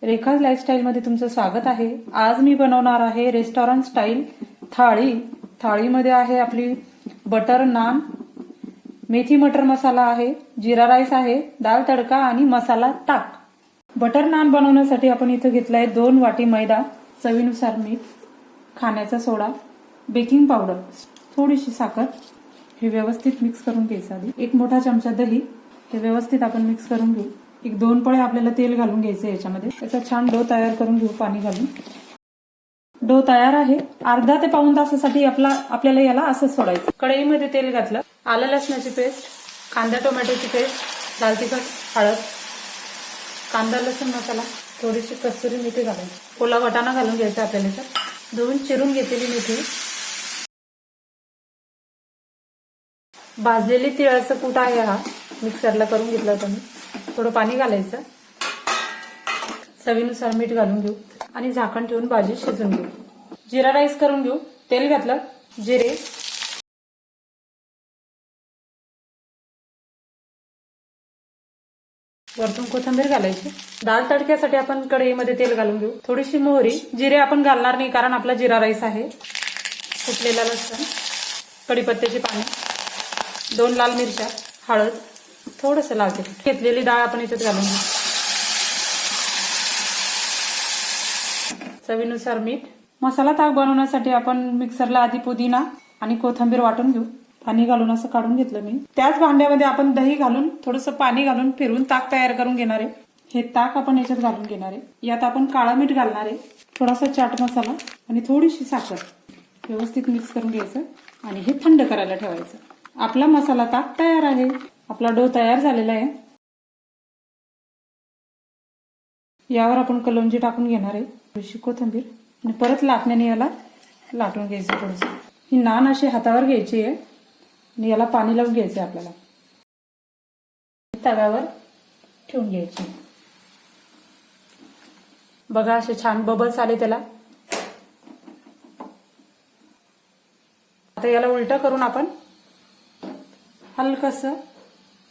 Rekha's lifestyle मध्ये तुमचं स्वागत आहे। आज मी बनवणार आहे रेस्टॉरंट स्टाईल थाळी। थाळीमध्ये आहे आपली बटर नान, मेथी मटर मसाला आहे, जीरा राईस आहे, दाल तडका आणि मसाला ताक। बटर नान बनवण्यासाठी आपण इथे घेतलाय 2 वाटी मैदा, चवीनुसार मीठ, खाण्याचा सोडा, बेकिंग पावडर, थोडीशी साखर। हे व्यवस्थित मिक्स करून घ्यायचं। आधी 1 मोठा चमचा दही, हे व्यवस्थित आपण मिक्स करून घेऊ। 1-2 पळे आपल्याला तेल घालून घ्यायचं याच्यामध्ये। याचा छान डो तयार करून घेऊ पाणी घालून। डो तयार आहे। अर्धा ते पाऊण तासासाठी आपल्याला याला असं सोडायचं। कढईमध्ये तेल घातलं, आलं लसणाची पेस्ट, कांदा टोमॅटोची पेस्ट, लाल तिखट, हळद, कांदा लसूण मसाला, थोडीशी कस्तुरी मेथी घालायची। ओला वाटाणा घालून घ्यायचा आपल्याला। याच्यात धुवून चिरून घेतलेली मेथी, भाजलेली तिळाचं कूट आहे हा, मिक्सरला करून घेतला होता मी। थोडं पाणी घालायचं, चवीनुसार मीठ घालून घेऊ आणि झाकण ठेवून भाजी शिजून घेऊ। जीरा राईस करून घेऊ। तेल घातलं, जिरे, वरतून कोथिंबीर घालायची। दाल तडक्यासाठी आपण कढईमध्ये तेल घालून घेऊ। थोडीशी मोहरी, जिरे आपण घालणार नाही कारण आपला जीरा राईस आहे। कुटलेला लसूण, कढीपत्त्याची पाने, 2 लाल मिरच्या, हळद, थोडंसं लाल तिखट, घेतलेली डाळ आपण याच्यात घालून घेऊ। चवीनुसार मीठ। मसाला ताक बनवण्यासाठी आपण मिक्सरला आधी पुदिना आणि कोथिंबीर वाटून घेऊ। पाणी घालून असं काढून घेतलं मी। त्याच भांड्यामध्ये आपण दही घालून थोडंसं पाणी घालून फिरवून ताक तयार करून घेणार आहे। हे ताक आपण याच्यात घालून घेणार आहे। यात आपण काळा मीठ घालणार आहे, थोडासा चाट मसाला आणि थोडीशी साखर। व्यवस्थित मिक्स करून घ्यायचं आणि हे थंड करायला ठेवायचं। आपला मसाला ताक तयार आहे। आपला डो तयार झालेला आहे। यावर आपण कलोंजी टाकून घेणार आहे, थोडीशी कोथिंबीर आणि परत लाटण्याने याला लाटून घ्यायचं थोडंसं। ही नान अशी हातावर घ्यायची आहे आणि याला पाणी लावून घ्यायचं आपल्याला। तव्यावर ठेवून घ्यायची। बघा असे छान बबल्स आले त्याला। आता याला उलट करून आपण हलकसं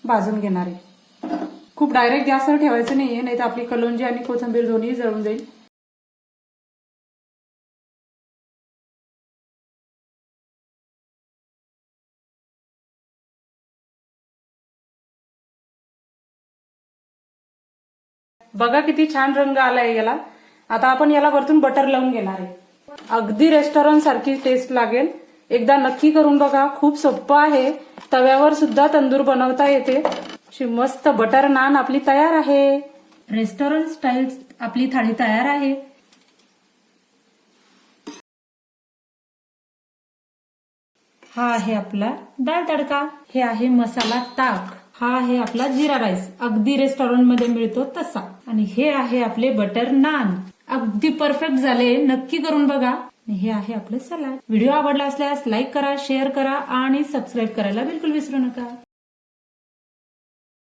भाजून घेणार आहे। खूप डायरेक्ट गॅसवर ठेवायचं नाहीये, नाही तर आपली कलोंजी आणि कोथिंबीर दोन्ही जळून जाईल। बघा किती छान रंग आलाय याला। आता आपण याला वरतून बटर लावून घेणार आहे। अगदी रेस्टॉरंट सारखी टेस्ट लागेल। एकदा नक्की करून बघा, खूप सोपं आहे। तव्यावर सुद्धा तंदूर बनवता येते। अशी मस्त बटर नान आपली तयार आहे। रेस्टॉरंट स्टाईल आपली थाळी तयार आहे। हा आहे आपला दाल तडका, हे आहे मसाला ताक, हा आहे आपला जीरा राईस, अगदी रेस्टॉरंट मध्ये मिळतो तसा, आणि हे आहे आपले बटर नान। अगदी परफेक्ट झाले, नक्की करून बघा। हे आहे आपले सलाड। व्हिडिओ आवडला असल्यास लाईक करा, शेअर करा आणि सबस्क्राईब करायला बिलकुल विसरू नका।